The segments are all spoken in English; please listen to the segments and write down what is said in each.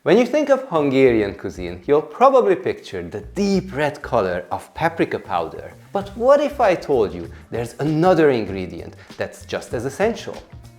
When you think of Hungarian cuisine, you'll probably picture the deep red color of paprika powder. But what if I told you there's another ingredient that's just as essential?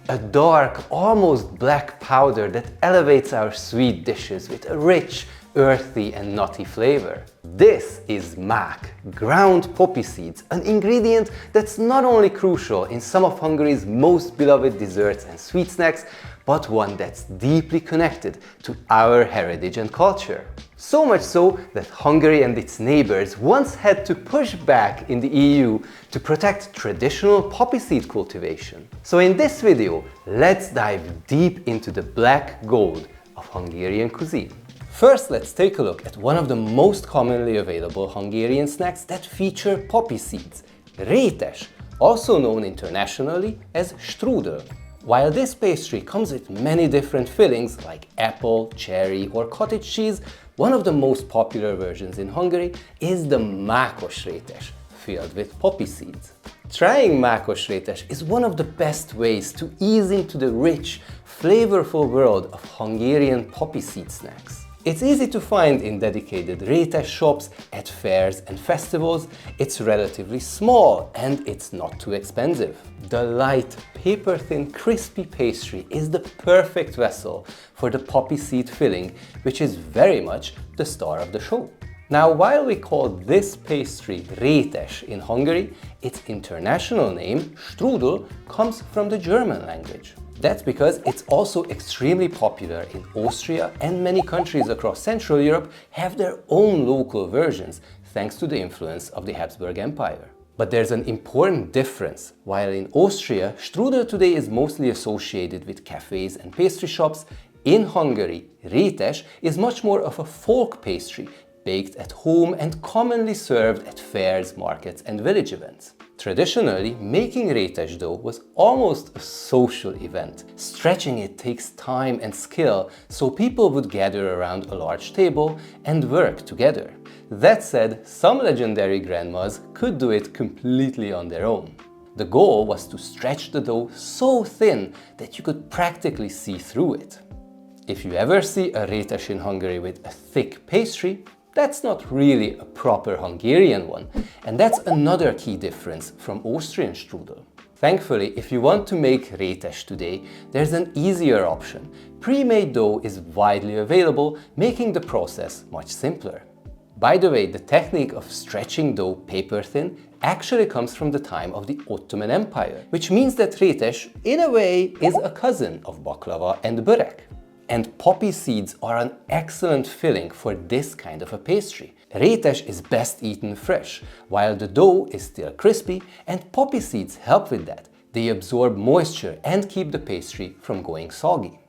A dark, almost black powder that elevates our sweet dishes with a rich, earthy and nutty flavor. This is mák, ground poppy seeds, an ingredient that's not only crucial in some of Hungary's most beloved desserts and sweet snacks, but one that's deeply connected to our heritage and culture. So much so that Hungary and its neighbors once had to push back in the EU to protect traditional poppy seed cultivation. So in this video, let's dive deep into the black gold of Hungarian cuisine. First, let's take a look at one of the most commonly available Hungarian snacks that feature poppy seeds, Rétes, also known internationally as Strudel. While this pastry comes with many different fillings like apple, cherry or cottage cheese, one of the most popular versions in Hungary is the Mákos Rétes, filled with poppy seeds. Trying Mákos Rétes is one of the best ways to ease into the rich, flavorful world of Hungarian poppy seed snacks. It's easy to find in dedicated Rétes shops, at fairs and festivals. It's relatively small and it's not too expensive. The light, paper-thin, crispy pastry is the perfect vessel for the poppy seed filling, which is very much the star of the show. Now, while we call this pastry Rétes in Hungary, its international name, Strudel, comes from the German language. That's because it's also extremely popular in Austria, and many countries across Central Europe have their own local versions thanks to the influence of the Habsburg Empire. But there's an important difference. While in Austria, Strudel today is mostly associated with cafes and pastry shops, in Hungary, Rétes is much more of a folk pastry, baked at home and commonly served at fairs, markets and village events. Traditionally, making Rétes dough was almost a social event. Stretching it takes time and skill, so people would gather around a large table and work together. That said, some legendary grandmas could do it completely on their own. The goal was to stretch the dough so thin that you could practically see through it. If you ever see a Rétes in Hungary with a thick pastry, that's not really a proper Hungarian one, and that's another key difference from Austrian strudel. Thankfully, if you want to make Rétes today, there's an easier option. Pre-made dough is widely available, making the process much simpler. By the way, the technique of stretching dough paper thin actually comes from the time of the Ottoman Empire, which means that Rétes, in a way, is a cousin of baklava and börek. And poppy seeds are an excellent filling for this kind of a pastry. Rétes is best eaten fresh, while the dough is still crispy, and poppy seeds help with that. They absorb moisture and keep the pastry from going soggy.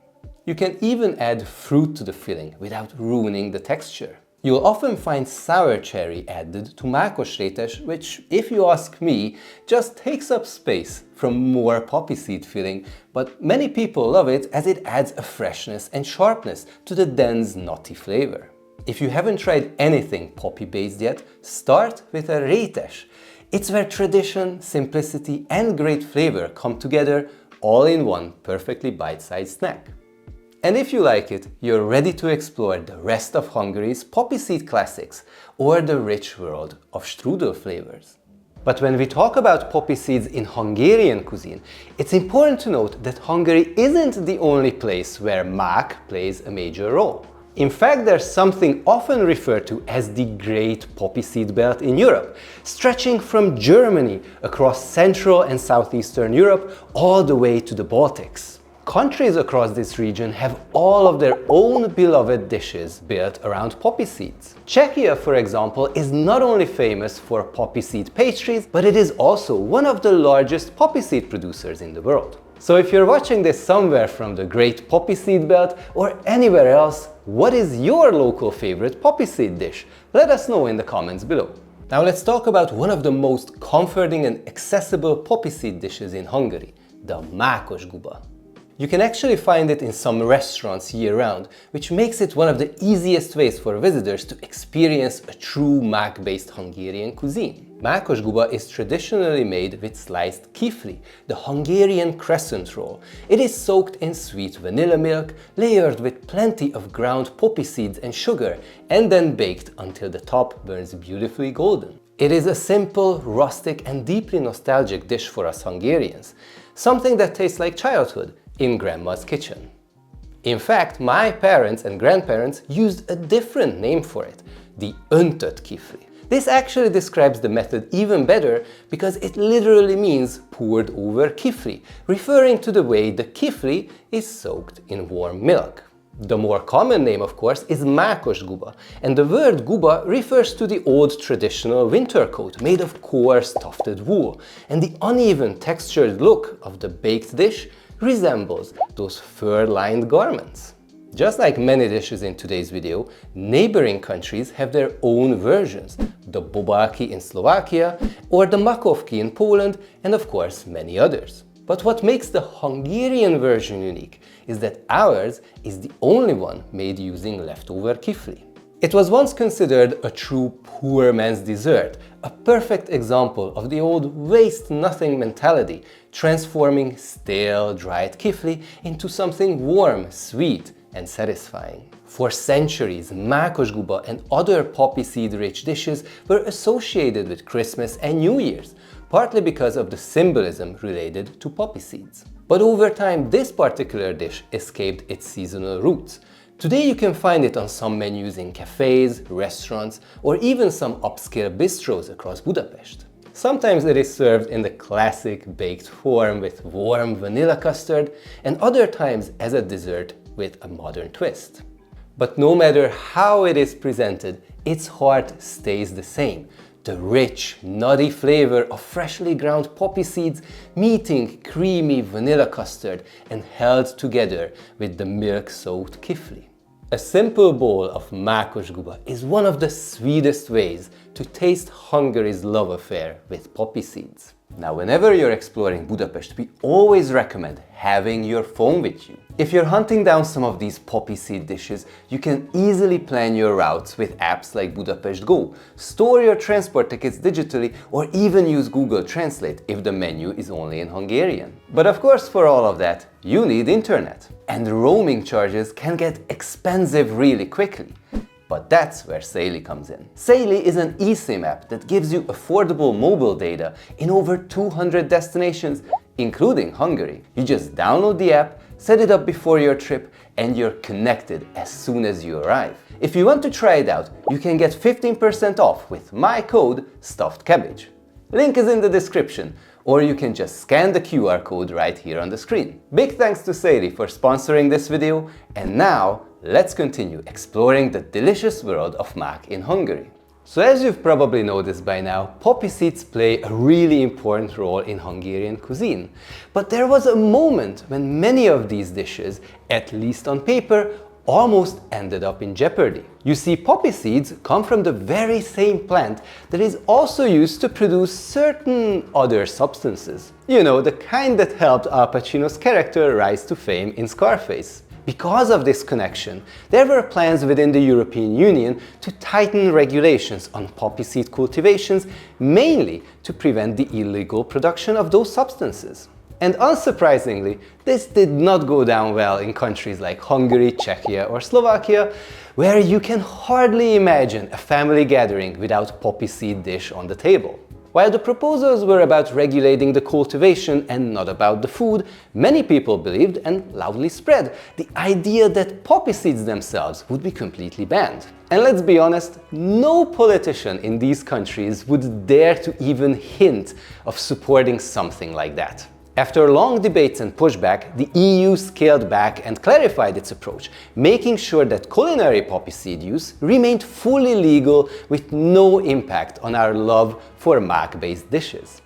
You can even add fruit to the filling without ruining the texture. You'll often find sour cherry added to Mákos Rétes, which, if you ask me, just takes up space from more poppy seed filling, but many people love it as it adds a freshness and sharpness to the dense, nutty flavor. If you haven't tried anything poppy-based yet, start with a Rétes. It's where tradition, simplicity and great flavor come together, all in one perfectly bite-sized snack. And if you like it, you're ready to explore the rest of Hungary's poppy seed classics or the rich world of strudel flavors. But when we talk about poppy seeds in Hungarian cuisine, it's important to note that Hungary isn't the only place where mák plays a major role. In fact, there's something often referred to as the Great Poppy Seed Belt in Europe, stretching from Germany across Central and Southeastern Europe all the way to the Baltics. Countries across this region have all of their own beloved dishes built around poppy seeds. Czechia, for example, is not only famous for poppy seed pastries, but it is also one of the largest poppy seed producers in the world. So if you're watching this somewhere from the Great Poppy Seed Belt or anywhere else, what is your local favorite poppy seed dish? Let us know in the comments below. Now let's talk about one of the most comforting and accessible poppy seed dishes in Hungary, the Mákos Guba. You can actually find it in some restaurants year-round, which makes it one of the easiest ways for visitors to experience a true mák-based Hungarian cuisine. Mákos Guba is traditionally made with sliced kifli, the Hungarian crescent roll. It is soaked in sweet vanilla milk, layered with plenty of ground poppy seeds and sugar, and then baked until the top burns beautifully golden. It is a simple, rustic and deeply nostalgic dish for us Hungarians, something that tastes like childhood in grandma's kitchen. In fact, my parents and grandparents used a different name for it, the öntött kifli. This actually describes the method even better because it literally means poured over kifli, referring to the way the kifli is soaked in warm milk. The more common name, of course, is Mákos Guba, and the word Guba refers to the old traditional winter coat made of coarse tufted wool, and the uneven textured look of the baked dish resembles those fur-lined garments. Just like many dishes in today's video, neighboring countries have their own versions, the bobalki in Slovakia or the makowki in Poland, and of course many others. But what makes the Hungarian version unique is that ours is the only one made using leftover kifli. It was once considered a true poor man's dessert, a perfect example of the old waste-nothing mentality, transforming stale, dried kifli into something warm, sweet, and satisfying. For centuries, Mákos Guba and other poppy seed-rich dishes were associated with Christmas and New Year's, partly because of the symbolism related to poppy seeds. But over time, this particular dish escaped its seasonal roots. Today you can find it on some menus in cafes, restaurants, or even some upscale bistros across Budapest. Sometimes it is served in the classic baked form with warm vanilla custard, and other times as a dessert with a modern twist. But no matter how it is presented, its heart stays the same. The rich, nutty flavor of freshly ground poppy seeds meeting creamy vanilla custard and held together with the milk-soaked kifli. A simple bowl of Mákos Guba is one of the sweetest ways to taste Hungary's love affair with poppy seeds. Now, whenever you're exploring Budapest, we always recommend having your phone with you. If you're hunting down some of these poppy seed dishes, you can easily plan your routes with apps like Budapest Go, store your transport tickets digitally, or even use Google Translate if the menu is only in Hungarian. But of course, for all of that, you need internet. And roaming charges can get expensive really quickly. But that's where Saily comes in. Saily is an eSIM app that gives you affordable mobile data in over 200 destinations, including Hungary. You just download the app, set it up before your trip, and you're connected as soon as you arrive. If you want to try it out, you can get 15% off with my code StuffedCabbage. Link is in the description, or you can just scan the QR code right here on the screen. Big thanks to Saily for sponsoring this video, and now let's continue exploring the delicious world of mák in Hungary. So as you've probably noticed by now, poppy seeds play a really important role in Hungarian cuisine. But there was a moment when many of these dishes, at least on paper, almost ended up in jeopardy. You see, poppy seeds come from the very same plant that is also used to produce certain other substances. You know, the kind that helped Al Pacino's character rise to fame in Scarface. Because of this connection, there were plans within the European Union to tighten regulations on poppy seed cultivations, mainly to prevent the illegal production of those substances. And unsurprisingly, this did not go down well in countries like Hungary, Czechia or Slovakia, where you can hardly imagine a family gathering without poppy seed dish on the table. While the proposals were about regulating the cultivation and not about the food, many people believed and loudly spread the idea that poppy seeds themselves would be completely banned. And let's be honest, no politician in these countries would dare to even hint of supporting something like that. After long debates and pushback, the EU scaled back and clarified its approach, making sure that culinary poppy seed use remained fully legal with no impact on our love for mák-based dishes.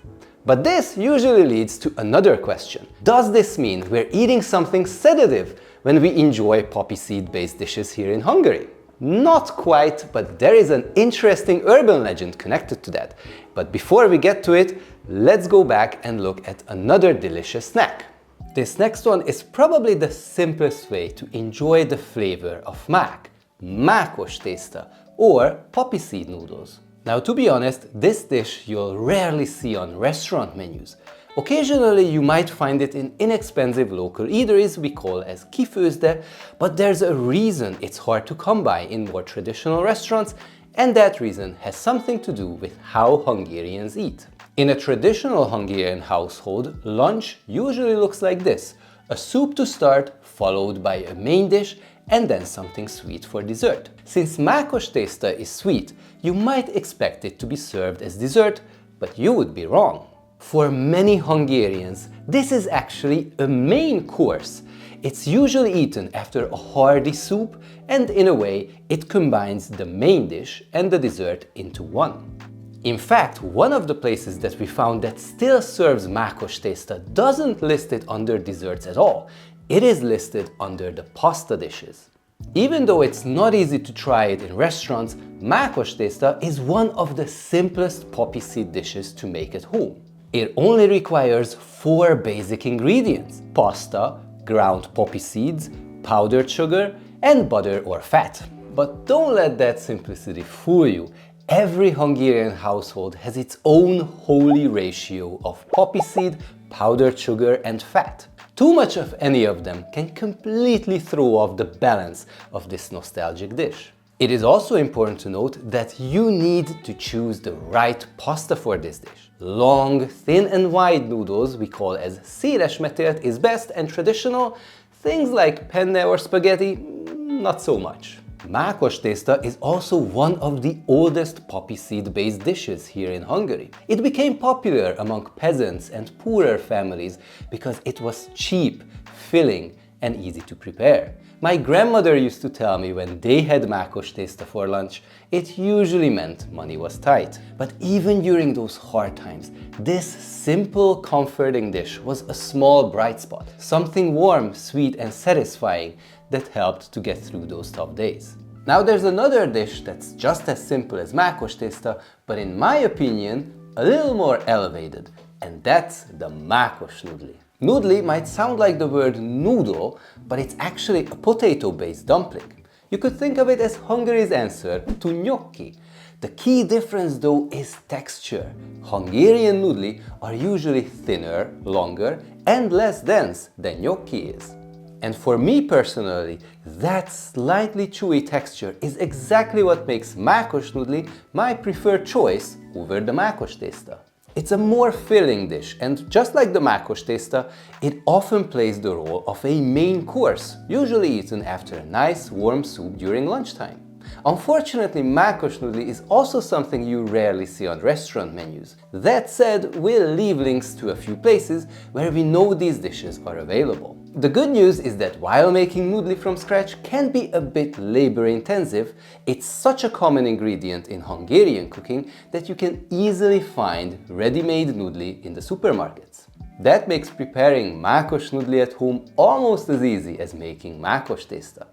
But this usually leads to another question. Does this mean we're eating something sedative when we enjoy poppy seed-based dishes here in Hungary? Not quite, but there is an interesting urban legend connected to that. But before we get to it, let's go back and look at another delicious snack. This next one is probably the simplest way to enjoy the flavor of Mákos Tészta, or poppy seed noodles. Now, to be honest, this dish you'll rarely see on restaurant menus. Occasionally you might find it in inexpensive local eateries we call as Kifli, but there's a reason it's hard to come by in more traditional restaurants, and that reason has something to do with how Hungarians eat. In a traditional Hungarian household, lunch usually looks like this: a soup to start, followed by a main dish, and then something sweet for dessert. Since Mákos Tészta is sweet, you might expect it to be served as dessert, but you would be wrong. For many Hungarians, this is actually a main course. It's usually eaten after a hearty soup, and in a way, it combines the main dish and the dessert into one. In fact, one of the places that we found that still serves Mákos Tészta doesn't list it under desserts at all. It is listed under the pasta dishes. Even though it's not easy to try it in restaurants, Mákos Tészta is one of the simplest poppy seed dishes to make at home. It only requires 4 basic ingredients: pasta, ground poppy seeds, powdered sugar, and butter or fat. But don't let that simplicity fool you. Every Hungarian household has its own holy ratio of poppy seed, powdered sugar, and fat. Too much of any of them can completely throw off the balance of this nostalgic dish. It is also important to note that you need to choose the right pasta for this dish. Long, thin and wide noodles we call as széles metélt is best, and traditional, things like penne or spaghetti, not so much. Mákos Tészta is also one of the oldest poppy seed-based dishes here in Hungary. It became popular among peasants and poorer families because it was cheap, filling, and easy to prepare. My grandmother used to tell me when they had Mákos Tészta for lunch, it usually meant money was tight. But even during those hard times, this simple, comforting dish was a small bright spot. Something warm, sweet, and satisfying that helped to get through those tough days. Now there's another dish that's just as simple as Mákos Tészta, but in my opinion, a little more elevated, and that's the Mákos Nudli. Nudli might sound like the word noodle, but it's actually a potato-based dumpling. You could think of it as Hungary's answer to gnocchi. The key difference though is texture. Hungarian nudli are usually thinner, longer, and less dense than gnocchi is. And for me personally, that slightly chewy texture is exactly what makes Mákos Nudli my preferred choice over the Mákos Tészta. It's a more filling dish, and just like the Mákos Tészta, it often plays the role of a main course, usually eaten after a nice warm soup during lunchtime. Unfortunately, Mákos Nudli is also something you rarely see on restaurant menus. That said, we'll leave links to a few places where we know these dishes are available. The good news is that while making nudli from scratch can be a bit labor-intensive, it's such a common ingredient in Hungarian cooking that you can easily find ready-made nudli in the supermarkets. That makes preparing Mákos Nudli at home almost as easy as making Mákos Tészta.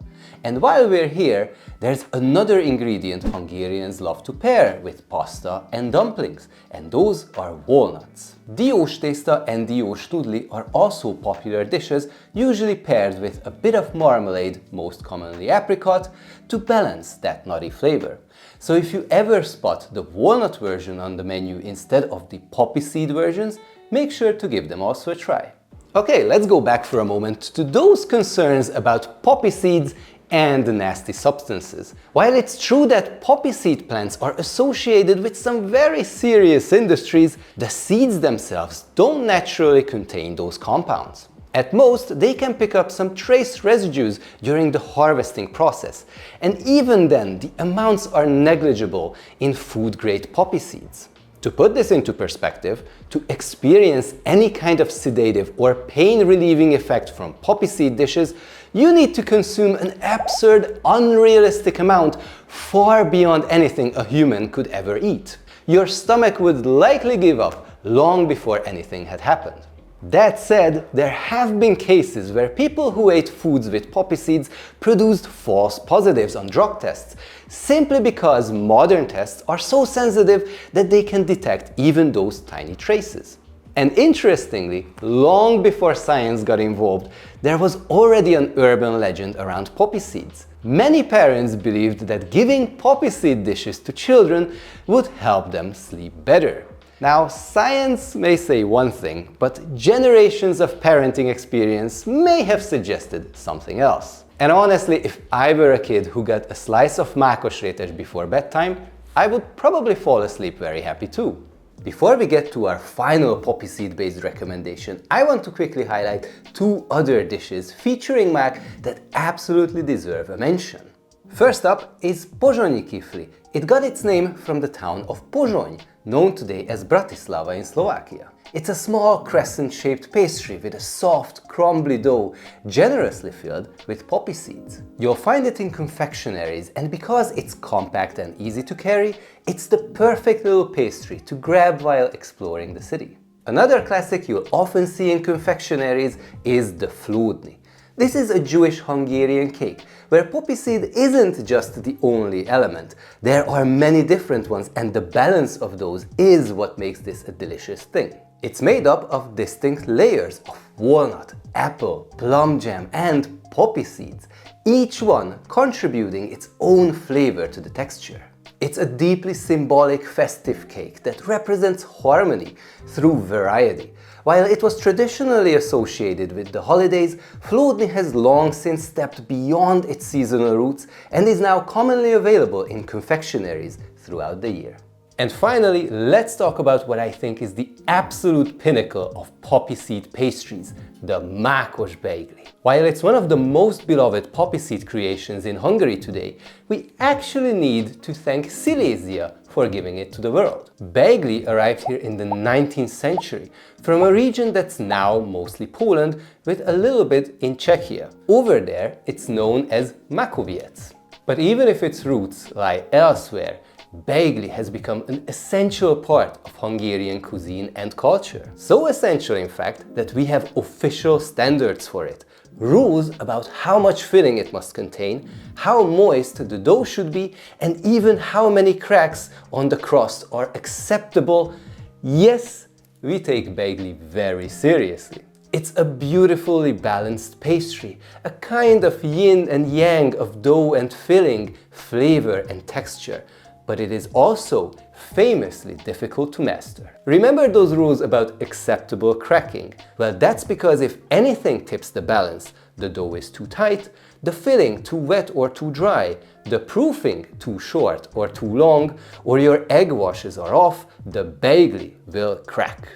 And while we're here, there's another ingredient Hungarians love to pair with pasta and dumplings, and those are walnuts. Diós tészta and diós nudli are also popular dishes, usually paired with a bit of marmalade, most commonly apricot, to balance that nutty flavor. So if you ever spot the walnut version on the menu instead of the poppy seed versions, make sure to give them also a try. Okay, let's go back for a moment to those concerns about poppy seeds and nasty substances. While it's true that poppy seed plants are associated with some very serious industries, the seeds themselves don't naturally contain those compounds. At most, they can pick up some trace residues during the harvesting process, and even then, the amounts are negligible in food-grade poppy seeds. To put this into perspective, to experience any kind of sedative or pain-relieving effect from poppy seed dishes, you need to consume an absurd, unrealistic amount far beyond anything a human could ever eat. Your stomach would likely give up long before anything had happened. That said, there have been cases where people who ate foods with poppy seeds produced false positives on drug tests, simply because modern tests are so sensitive that they can detect even those tiny traces. And interestingly, long before science got involved, there was already an urban legend around poppy seeds. Many parents believed that giving poppy seed dishes to children would help them sleep better. Now, science may say one thing, but generations of parenting experience may have suggested something else. And honestly, if I were a kid who got a slice of Mákos Rétes before bedtime, I would probably fall asleep very happy too. Before we get to our final poppy seed based recommendation, I want to quickly highlight two other dishes featuring mák that absolutely deserve a mention. First up is Pozsonyi Kifli. It got its name from the town of Pozsonyi, known today as Bratislava in Slovakia. It's a small crescent-shaped pastry with a soft, crumbly dough, generously filled with poppy seeds. You'll find it in confectionaries, and because it's compact and easy to carry, it's the perfect little pastry to grab while exploring the city. Another classic you'll often see in confectionaries is the Flódni. This is a Jewish Hungarian cake, where poppy seed isn't just the only element. There are many different ones, and the balance of those is what makes this a delicious thing. It's made up of distinct layers of walnut, apple, plum jam, and poppy seeds, each one contributing its own flavor to the texture. It's a deeply symbolic festive cake that represents harmony through variety. While it was traditionally associated with the holidays, Flódni has long since stepped beyond its seasonal roots and is now commonly available in confectionaries throughout the year. And finally, let's talk about what I think is the absolute pinnacle of poppy seed pastries, the Mákos Bejgli. While it's one of the most beloved poppy seed creations in Hungary today, we actually need to thank Silesia for giving it to the world. Bejgli arrived here in the 19th century from a region that's now mostly Poland, with a little bit in Czechia. Over there, it's known as Makowiec. But even if its roots lie elsewhere, Bejgli has become an essential part of Hungarian cuisine and culture. So essential, in fact, that we have official standards for it. Rules about how much filling it must contain, how moist the dough should be, and even how many cracks on the crust are acceptable. Yes, we take Bejgli very seriously. It's a beautifully balanced pastry, a kind of yin and yang of dough and filling, flavor and texture. But it is also famously difficult to master. Remember those rules about acceptable cracking? Well, that's because if anything tips the balance, the dough is too tight, the filling too wet or too dry, the proofing too short or too long, or your egg washes are off, the Bejgli will crack.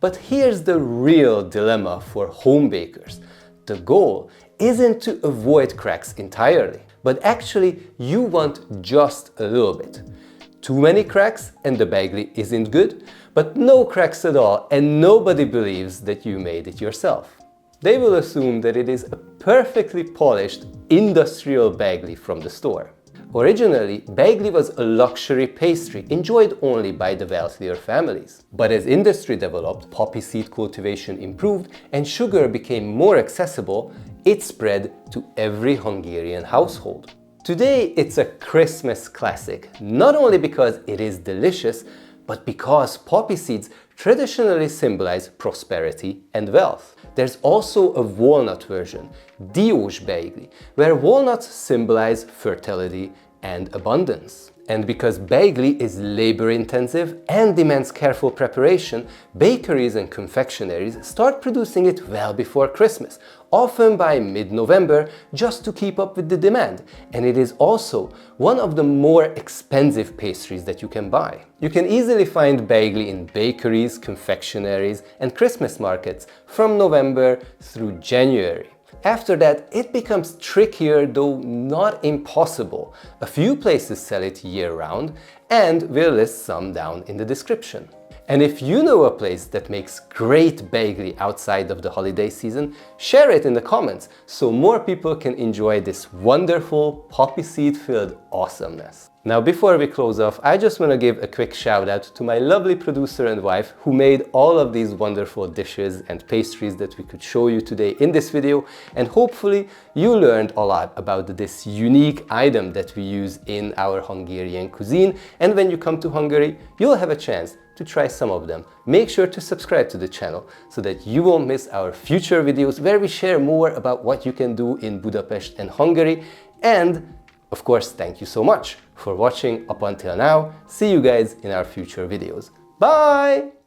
But here's the real dilemma for home bakers. The goal isn't to avoid cracks entirely, but actually you want just a little bit. Too many cracks and the Bejgli isn't good, but no cracks at all and nobody believes that you made it yourself. They will assume that it is a perfectly polished industrial Bejgli from the store. Originally, Bejgli was a luxury pastry enjoyed only by the wealthier families. But as industry developed, poppy seed cultivation improved and sugar became more accessible, it spread to every Hungarian household. Today, it's a Christmas classic, not only because it is delicious, but because poppy seeds traditionally symbolize prosperity and wealth. There's also a walnut version, Diós Bejgli, where walnuts symbolize fertility and abundance. And because Bejgli is labor-intensive and demands careful preparation, bakeries and confectionaries start producing it well before Christmas, often by mid-November, just to keep up with the demand. And it is also one of the more expensive pastries that you can buy. You can easily find Bejgli in bakeries, confectionaries, and Christmas markets from November through January. After that, it becomes trickier, though not impossible. A few places sell it year-round, and we'll list some down in the description. And if you know a place that makes great Bejgli outside of the holiday season, share it in the comments so more people can enjoy this wonderful poppy seed-filled awesomeness. Now, before we close off, I just want to give a quick shout out to my lovely producer and wife who made all of these wonderful dishes and pastries that we could show you today in this video, and hopefully you learned a lot about this unique item that we use in our Hungarian cuisine, and when you come to Hungary, you'll have a chance to try some of them. Make sure to subscribe to the channel so that you won't miss our future videos where we share more about what you can do in Budapest and Hungary. And of course, thank you so much for watching up until now. See you guys in our future videos. Bye!